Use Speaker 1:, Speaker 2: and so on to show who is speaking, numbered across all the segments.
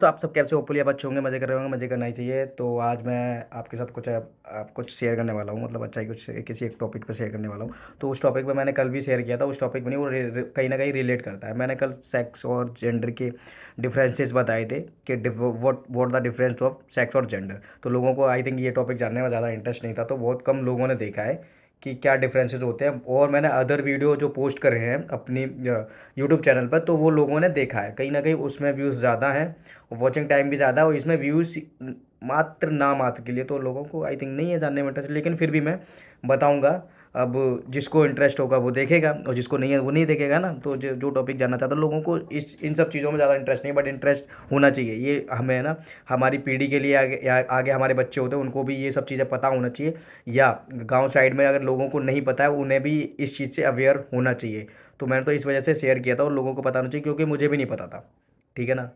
Speaker 1: तो आप सब कैसे होपफुली आप अच्छे होंगे, मज़े कर रहे होंगे, मज़े करना ही चाहिए। तो आज मैं आपके साथ कुछ शेयर करने वाला हूँ, मतलब अच्छा ही कुछ किसी एक टॉपिक पे शेयर करने वाला हूँ। तो उस टॉपिक पे मैंने कल भी शेयर किया था, उस टॉपिक में नहीं, वो कहीं ना कहीं रिलेट करता है। मैंने कल सेक्स और जेंडर के डिफरेंसेस बताए थे कि what the difference of sex और जेंडर। तो लोगों को आई थिंक ये टॉपिक जानने में ज़्यादा इंटरेस्ट नहीं था, तो बहुत कम लोगों ने देखा है कि क्या डिफरेंसेस होते हैं। और मैंने अदर वीडियो जो पोस्ट करे हैं अपनी यूट्यूब चैनल पर, तो वो लोगों ने देखा है, कहीं ना कहीं उसमें व्यूज़ ज़्यादा हैं, वॉचिंग टाइम भी ज़्यादा है, और इसमें व्यूज़ मात्र ना मात्र के लिए, तो लोगों को आई थिंक नहीं है जानने में इंटरेस्ट, लेकिन फिर भी मैं बताऊंगा। अब जिसको इंटरेस्ट होगा वो देखेगा, और जिसको नहीं है वो नहीं देखेगा ना। तो जो जो टॉपिक जानना चाहता है, लोगों को इस इन सब चीज़ों में ज़्यादा इंटरेस्ट नहीं, बट इंटरेस्ट होना चाहिए। ये हमें है ना, हमारी पीढ़ी के लिए, आगे आगे हमारे बच्चे होते हैं उनको भी ये सब चीज़ें पता होना चाहिए, या गांव साइड में अगर लोगों को नहीं पता है उन्हें भी इस चीज़ से अवेयर होना चाहिए। तो मैंने तो इस वजह से शेयर किया था, और लोगों को पता होना चाहिए, क्योंकि मुझे भी नहीं पता था। ठीक है ना।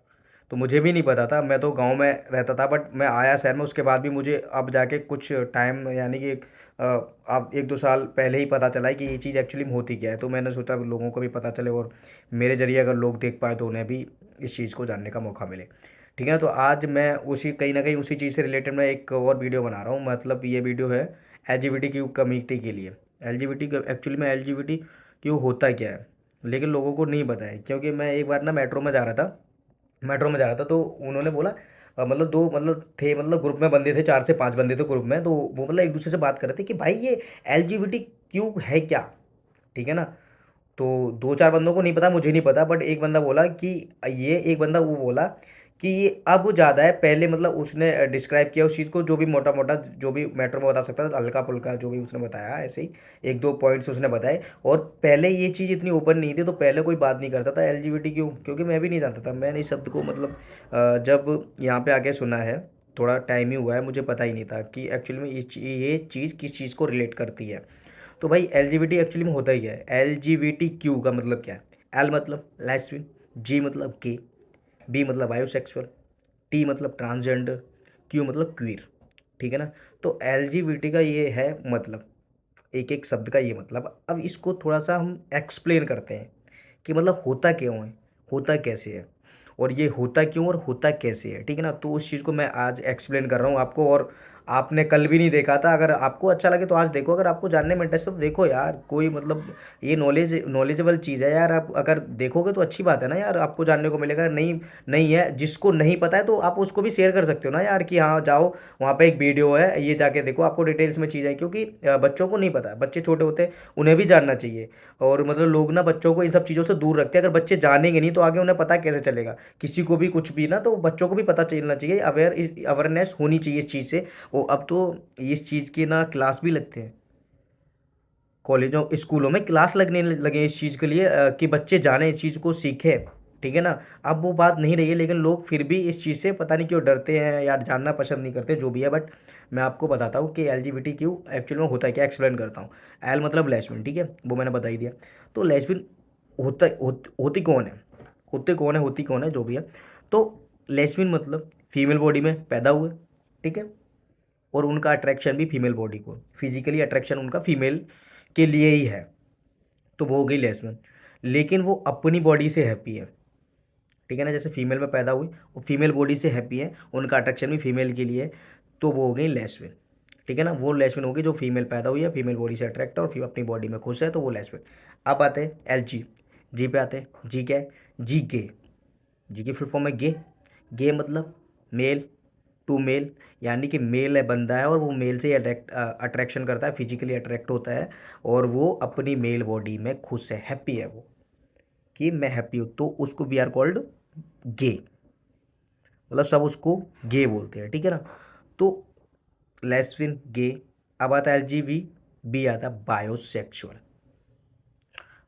Speaker 1: तो मुझे भी नहीं पता था, मैं तो गांव में रहता था, बट मैं आया शहर में, उसके बाद भी मुझे अब जाके कुछ टाइम, यानी कि अब 1-2 साल पहले ही पता चला है कि ये चीज़ एक्चुअली में होती क्या है। तो मैंने सोचा लोगों को भी पता चले, और मेरे जरिए अगर लोग देख पाए तो उन्हें भी इस चीज़ को जानने का मौका मिले। ठीक है ना। तो आज मैं उसी कहीं ना कहीं उसी चीज़ से रिलेटेड मैं एक और वीडियो बना रहा हूँ। मतलब ये वीडियो है LGBT क्यू कम्युनिटी के लिए। LGBT एक्चुअली में LGBT क्यू होता क्या है, लेकिन लोगों को नहीं पता है। क्योंकि मैं एक बार ना मेट्रो में जा रहा था, तो उन्होंने बोला मतलब दो, मतलब थे, मतलब ग्रुप में बंदे थे, 4 से 5 बंदे थे ग्रुप में। तो वो मतलब एक दूसरे से बात कर रहे थे कि भाई ये LGBT क्यूब है क्या। ठीक है ना। तो 2-4 बंदों को नहीं पता, मुझे नहीं पता, बट एक बंदा बोला कि ये, एक बंदा वो बोला कि ये अब ज़्यादा है, पहले मतलब उसने डिस्क्राइब किया उस चीज़ को, जो भी मोटा मोटा जो भी मेट्रो में बता सकता था, हल्का फुल्का जो भी उसने बताया, ऐसे ही 1-2 पॉइंट्स उसने बताए। और पहले ये चीज़ इतनी ओपन नहीं थी, तो पहले कोई बात नहीं करता था LGBT क्यों, क्योंकि मैं भी नहीं जानता था। मैंने इस शब्द को मतलब जब यहाँ पे आके सुना है, थोड़ा टाइम ही हुआ है, मुझे पता ही नहीं था कि एक्चुअली में ये चीज़ किस चीज़ को रिलेट करती है। तो भाई LGBT एक्चुअली में होता ही है। LGBTQ का मतलब क्या है? L मतलब लेस्बियन, G मतलब गे, B मतलब बायोसेक्सुअल, T मतलब ट्रांसजेंडर, Q मतलब क्वीर। ठीक है ना। तो LGBT का ये है मतलब, एक एक शब्द का ये मतलब। अब इसको थोड़ा सा हम एक्सप्लेन करते हैं कि मतलब होता क्यों है, होता कैसे है, और ये होता क्यों और होता कैसे है। ठीक है ना। तो उस चीज़ को मैं आज एक्सप्लेन कर रहा हूँ आपको। और आपने कल भी नहीं देखा था, अगर आपको अच्छा लगे तो आज देखो, अगर आपको जानने में इंटरेस्ट है तो देखो यार, कोई मतलब ये नॉलेजेबल चीज़ है यार। आप अगर देखोगे तो अच्छी बात है ना यार, आपको जानने को मिलेगा। नहीं, नहीं है, जिसको नहीं पता है तो आप उसको भी शेयर कर सकते हो ना यार, कि हाँ जाओ वहाँ पे एक वीडियो है, ये जाके देखो, आपको डिटेल्स में चीज़ है। क्योंकि बच्चों को नहीं पता है, बच्चे छोटे होते हैं, उन्हें भी जानना चाहिए। और मतलब लोग ना बच्चों को इन सब चीज़ों से दूर रखते हैं। अगर बच्चे जानेंगे नहीं तो आगे उन्हें पता कैसे चलेगा किसी को भी कुछ भी ना। तो बच्चों को भी पता चलना चाहिए, अवेयरनेस होनी चाहिए इस चीज़ से। वो अब तो इस चीज़ के ना क्लास भी लगते हैं, कॉलेजों स्कूलों में क्लास लगने लगे इस चीज़ के लिए, कि बच्चे जाने इस चीज़ को सीखें। ठीक है ना। अब वो बात नहीं रही है, लेकिन लोग फिर भी इस चीज़ से पता नहीं क्यों डरते हैं यार, जानना पसंद नहीं करते, जो भी है। बट मैं आपको बताता हूँ कि LGBTQ एक्चुअल में होता है क्या, एक्सप्लेन करता हूँ। एल मतलब लेस्बियन, ठीक है, वो मैंने बता ही दिया। तो लेस्बियन होती कौन है, होती कौन है, जो भी है। तो लेस्बियन मतलब फीमेल बॉडी में पैदा हुए। ठीक है। और उनका अट्रैक्शन भी फीमेल बॉडी को, फिजिकली अट्रैक्शन उनका फीमेल के लिए ही है। तो वो हो गई लेस्बियन। लेकिन वो अपनी बॉडी से हैप्पी है। ठीक है ना। जैसे फीमेल में पैदा हुई, वो फीमेल बॉडी से हैप्पी है, उनका अट्रैक्शन भी फीमेल के लिए है, तो वो हो गई लेस्बियन। ठीक है ना। वो लेस्बियन होगी जो फीमेल पैदा हुई है, फीमेल बॉडी से अट्रैक्ट है, और फिर अपनी बॉडी में खुश है, तो वो लेस्बियन। अब आते हैं LG, जी पे आते हैं। जी क्या है? जी गे। जी की फुल फॉर्म है गे। गे मतलब मेल टू मेल, यानी कि मेल है, बंदा है, और वो मेल से अट्रैक्शन करता है, फिजिकली अट्रैक्ट होता है, और वो अपनी मेल बॉडी में खुश है, हैप्पी है वो, कि मैं हैप्पी हूँ, तो उसको वी आर कॉल्ड गे। मतलब सब उसको गे बोलते हैं। ठीक है ना। तो लेस्बियन, गे। अब आता है LGB, बी आता है बायोसेक्सुअल।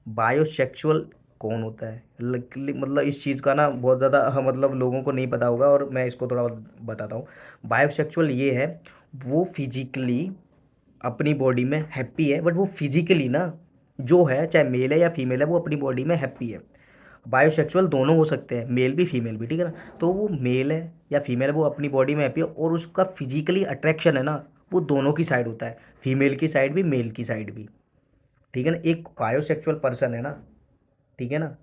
Speaker 1: बायोसेक्सुअल कौन होता है? मतलब इस चीज़ का ना बहुत ज़्यादा मतलब लोगों को नहीं पता होगा, और मैं इसको थोड़ा बताता हूँ। बायोसेक्सुअल ये है, वो फिजिकली अपनी बॉडी में हैप्पी है, बट वो फिजिकली ना, जो है चाहे मेल है या फीमेल है, वो अपनी बॉडी में हैप्पी है। बायोसेक्सुअल दोनों हो सकते हैं, मेल भी फीमेल भी। ठीक है ना। तो वो मेल है या फीमेल है, वो अपनी बॉडी में हैप्पी है, और उसका फिजिकली अट्रैक्शन है ना, वो दोनों की साइड होता है, फीमेल की साइड भी, मेल की साइड भी। ठीक है ना। एक बायोसेक्सुअल पर्सन है ना, ठीक है ना,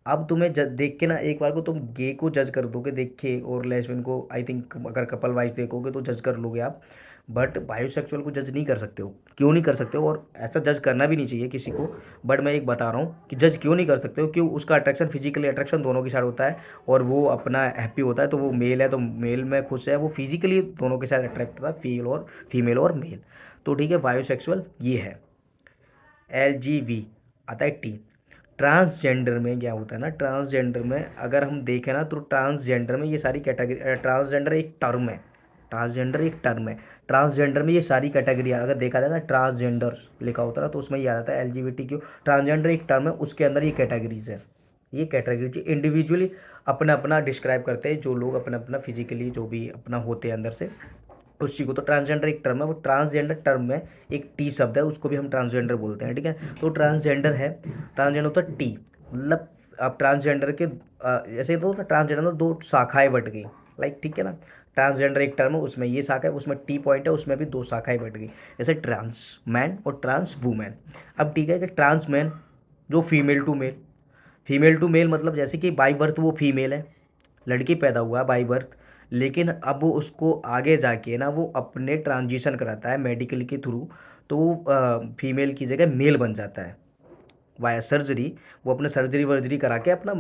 Speaker 1: अब तुम्हें देख के ना एक बार को तुम गे को जज कर दोगे देख के, और लेस्बियन को आई थिंक अगर कपल वाइज देखोगे तो जज कर लोगे आप, बट बायोसेक्सुअल को जज नहीं कर सकते हो। क्यों नहीं कर सकते हो, और ऐसा जज करना भी नहीं चाहिए किसी को। बट मैं एक बता रहा हूँ कि जज क्यों नहीं कर सकते हो, क्यों, उसका अट्रैक्शन, फिजिकली अट्रैक्शन दोनों के साथ होता है, और वो अपना हैप्पी होता है, तो वो मेल है तो मेल में खुश है, वो फिजिकली दोनों के साथ अट्रैक्ट होता है, फीमेल और मेल। तो ठीक है, बायोसेक्सुअल ये है। LGV आता है टी। ट्रांसजेंडर में क्या होता है ना, ट्रांसजेंडर में अगर हम देखें ना, तो ट्रांसजेंडर में ये सारी कैटेगरी, ट्रांसजेंडर एक टर्म है, ट्रांसजेंडर एक टर्म है। ट्रांसजेंडर में ये सारी कैटेगरी अगर देखा जाए ना, ट्रांसजेंडर लिखा होता है ना, तो उसमें ये आ जाता है LGBTQ। ट्रांसजेंडर एक टर्म है, उसके अंदर ये कैटेगरीज है। ये कैटेगरी इंडिविजुअली अपना अपना डिस्क्राइब करते हैं, जो लोग अपना अपना फिजिकली जो भी अपना होते हैं अंदर से, उस चीज़ को। तो ट्रांसजेंडर एक टर्म है, वो ट्रांसजेंडर टर्म में एक टी शब्द है, उसको भी हम ट्रांसजेंडर बोलते हैं, ठीक है। तो ट्रांसजेंडर है, ट्रांसजेंडर होता है टी, मतलब अब ट्रांसजेंडर के जैसे तो ट्रांसजेंडर में दो शाखाएं बट गई, लाइक, ठीक है ना। ट्रांसजेंडर एक टर्म है, उसमें ये शाखा है, उसमें टी पॉइंट है, उसमें भी दो शाखाएं बट गई, जैसे ट्रांस मैन और ट्रांस वुमेन। अब ठीक है कि ट्रांस मैन जो female to male, female to male मतलब जैसे कि बाई बर्थ वो फीमेल है, लड़की पैदा हुआ बाई बर्थ, लेकिन अब वो उसको आगे जाके ना वो अपने ट्रांजिशन कराता है मेडिकल के थ्रू, तो वो फीमेल की जगह मेल बन जाता है वाया सर्जरी। वो अपने सर्जरी वर्जरी करा के अपना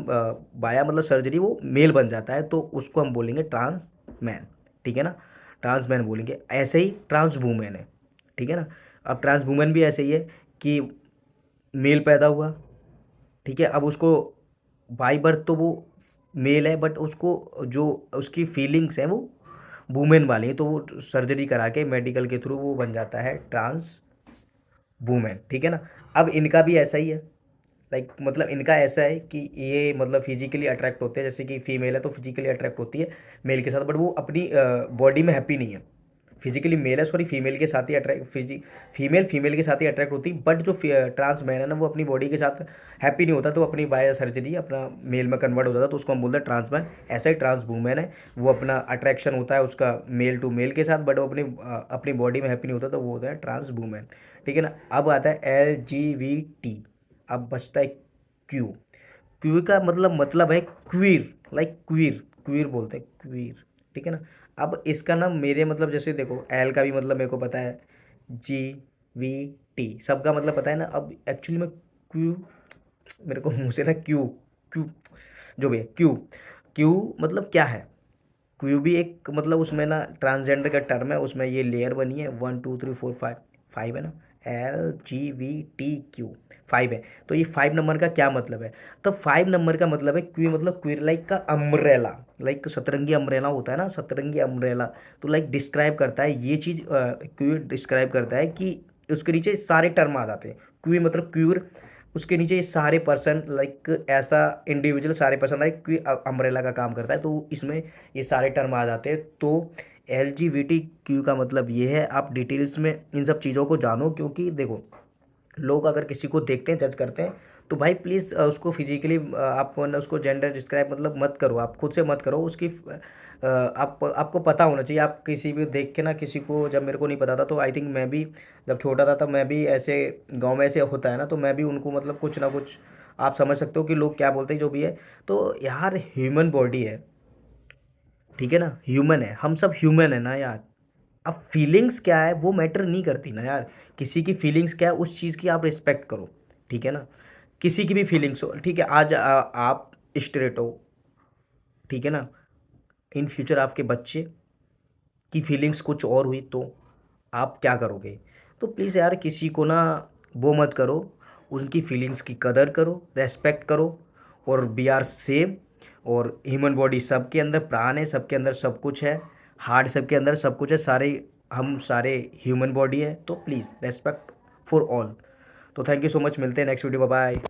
Speaker 1: वाया मतलब सर्जरी वो मेल बन जाता है, तो उसको हम बोलेंगे ट्रांस मैन, ठीक है ना। ट्रांस मैन बोलेंगे। ऐसे ही ट्रांस वूमेन है, ठीक है ना। अब ट्रांस वूमेन भी ऐसे ही है कि मेल पैदा हुआ, ठीक है, अब उसको बाई बर्थ तो वो मेल है, बट उसको जो उसकी फीलिंग्स हैं वो वुमेन वाली हैं, तो वो सर्जरी करा के मेडिकल के थ्रू वो बन जाता है ट्रांस वुमेन, ठीक है ना। अब इनका भी ऐसा ही है, लाइक मतलब इनका ऐसा है कि ये मतलब फिजिकली अट्रैक्ट होते हैं, जैसे कि फीमेल है तो फिजिकली अट्रैक्ट होती है मेल के साथ, बट वो अपनी बॉडी में हैप्पी नहीं है। फिजिकली मेल है, सॉरी, फीमेल के साथ ही अट्रैक्ट, फीमेल फीमेल के साथ ही अट्रैक्ट होती है, बट जो ट्रांस मैन है ना वो अपनी बॉडी के साथ हैप्पी नहीं होता, तो अपनी बाय सर्जरी अपना मेल में कन्वर्ट हो जाता है, तो उसको हम बोलते हैं ट्रांस मैन। ऐसा ही ट्रांस वूमेन है, वो अपना अट्रैक्शन होता है उसका मेल टू मेल के साथ, बट वो अपनी बॉडी में हैप्पी नहीं होता, तो वो होता है ट्रांस वूमेन, ठीक है ना। अब आता है LGBT। अब बचता है क्यू। क्यू का मतलब है क्वीर, लाइक क्वीर, क्वीर बोलते हैं क्वीर, ठीक है ना। अब इसका ना मेरे मतलब जैसे देखो, एल का भी मतलब मेरे को पता है, GVT सबका मतलब पता है ना। अब एक्चुअली में क्यू, मेरे को मुंह से ना क्यू, क्यू जो भी है, क्यू, क्यू मतलब क्या है। क्यू भी एक मतलब उसमें ना ट्रांसजेंडर का टर्म है, उसमें ये लेयर बनी है, 1 2 3 4 5, 5 है ना, LGBTQ, 5 है। तो ये 5 नंबर का क्या मतलब है, तो 5 नंबर का मतलब है क्वी, मतलब क्वीर लाइक का अम्ब्रेला, लाइक सतरंगी अम्ब्रेला होता है ना, सतरंगी अम्ब्रेला, तो लाइक डिस्क्राइब करता है ये चीज़, क्वीर डिस्क्राइब करता है कि उसके नीचे सारे टर्म आ जाते हैं। क्वी मतलब क्यूर, उसके नीचे ये सारे पर्सन, लाइक ऐसा इंडिविजुअल सारे पर्सन, लाइक क्वी अम्ब्रेला का काम करता है, तो इसमें ये सारे टर्म आ जाते हैं। तो LGBTQ का मतलब ये है, आप डिटेल्स में इन सब चीज़ों को जानो, क्योंकि देखो, लोग अगर किसी को देखते हैं, जज करते हैं, तो भाई प्लीज़ उसको फिजिकली आप ना उसको जेंडर डिस्क्राइब मतलब मत करो, आप खुद से मत करो उसकी आपको पता होना चाहिए। आप किसी भी देख के ना किसी को, जब मेरे को नहीं पता था तो आई थिंक मैं भी जब छोटा था तब मैं भी ऐसे गांव में ऐसे होता है ना, तो मैं भी उनको मतलब कुछ ना कुछ, आप समझ सकते हो कि लोग क्या बोलते हैं जो भी है। तो यार ह्यूमन बॉडी है, ठीक है ना, ह्यूमन है, हम सब ह्यूमन है ना यार। अब फीलिंग्स क्या है वो मैटर नहीं करती ना यार, किसी की फीलिंग्स क्या है उस चीज़ की आप रिस्पेक्ट करो, ठीक है ना। किसी की भी फीलिंग्स हो, ठीक है, आज आप स्ट्रेट हो, ठीक है ना, इन फ्यूचर आपके बच्चे की फीलिंग्स कुछ और हुई तो आप क्या करोगे। तो प्लीज़ यार किसी को ना वो मत करो, उनकी फीलिंग्स की कदर करो, रेस्पेक्ट करो, और बी आर सेव। और ह्यूमन बॉडी सबके अंदर प्राण है, सबके अंदर सब कुछ है, हार्ट सबके अंदर सब कुछ है, सारे हम सारे ह्यूमन बॉडी है, तो प्लीज़ रेस्पेक्ट फॉर ऑल। तो थैंक यू सो मच, मिलते हैं नेक्स्ट वीडियो, बाय बाय।